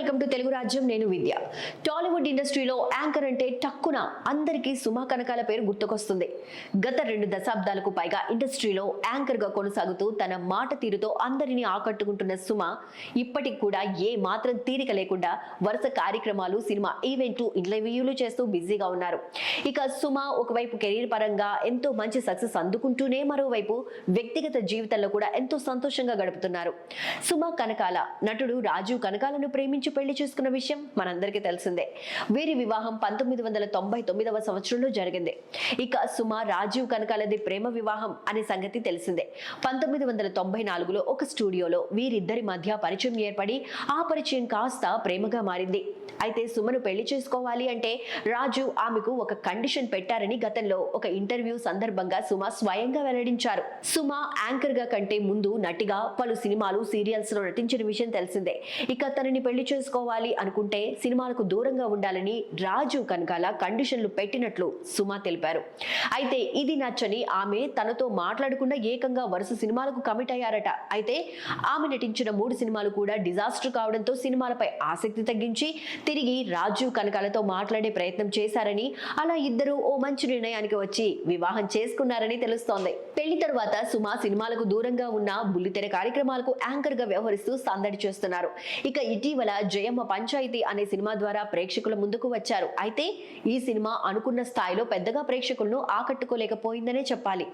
Welcome to Telugu రాజ్యం. నేను విద్య. టాలీవుడ్ ఇండస్ట్రీలో యాంకర్ అంటే టక్కున అందరికీ సుమా కనకాల పేరు గుర్తుకొస్తుంది. గత 2 దశాబ్దాలకు పైగా ఇండస్ట్రీలో యాంకర్ గా కొనసాగుతూ తన మాట తీరుతో అందరినీ ఆకట్టుకుంటున్న సుమ ఇప్పటికి కూడా ఏ మాత్రం తీరిక లేకుండా వరుస కార్యక్రమాలు, సినిమా ఈవెంట్లు, ఇంటర్వ్యూలు చేస్తూ బిజీగా ఉన్నారు. ఇక సుమ ఒకవైపు కెరీర్ పరంగా ఎంతో మంచి సక్సెస్ అందుకుంటూనే మరోవైపు వ్యక్తిగత జీవితంలో కూడా ఎంతో సంతోషంగా గడుపుతున్నారు. సుమ కనకాల నటుడు రాజీవ్ కనకాలను ప్రేమించి పెళ్లి చేసుకున్న విషయం మనందరికీ తెలిసిందే. వీరి వివాహం 1999వ సంవత్సరంలో జరిగింది. ఇక సుమ రాజీవ్ కనకాలది ప్రేమ వివాహం అనే సంగతి తెలిసిందే. 1994లో ఒక స్టూడియోలో వీరిద్దరి మధ్య పరిచయం ఏర్పడి ఆ పరిచయం కాస్త ప్రేమగా మారింది. అయితే సుమను పెళ్లి చేసుకోవాలి అంటే రాజు ఆమెకు ఒక కండిషన్ పెట్టారని గతంలో ఒక ఇంటర్వ్యూ సందర్భంగా సుమ స్వయంగా వెల్లడించారు. సుమ యాంకర్ గా కంటే ముందు నటిగా పలు సినిమాలు, సీరియల్స్ లో నటించిన విషయం తెలిసిందే. ఇక తనని పెళ్లి చేసుకోవాలి అనుకుంటే సినిమాలకు దూరంగా ఉండాలని రాజు కనకాల కండిషన్లు పెట్టినట్లు సుమ తెలిపారు. అయితే ఇది నచ్చని ఆమె తనతో మాట్లాడకుండా ఏకంగా వరుస సినిమాలకు కమిట్ అయ్యారట. అయితే ఆమె నటించిన 3 సినిమాలు కూడా డిజాస్టర్ కావడంతో సినిమాలపై ఆసక్తి తగ్గించి తిరిగి రాజీవ్ కనకాలతో మాట్లాడే ప్రయత్నం చేశారని, అలా ఇద్దరు ఓ మంచి నిర్ణయానికి వచ్చి వివాహం చేసుకున్నారని తెలుస్తోంది. పెళ్లి తర్వాత సుమ సినిమాలకు దూరంగా ఉన్న బుల్లితెర కార్యక్రమాలకు యాంకర్ గా వ్యవహరిస్తూ సందడి చేస్తున్నారు. ఇక ఇటీవల జయమ్మ పంచాయతీ అనే సినిమా ద్వారా ప్రేక్షకుల ముందుకు వచ్చారు. అయితే ఈ సినిమా అనుకున్న స్థాయిలో పెద్దగా ప్రేక్షకులను ఆకట్టుకోలేకపోయిందనే చెప్పాలి.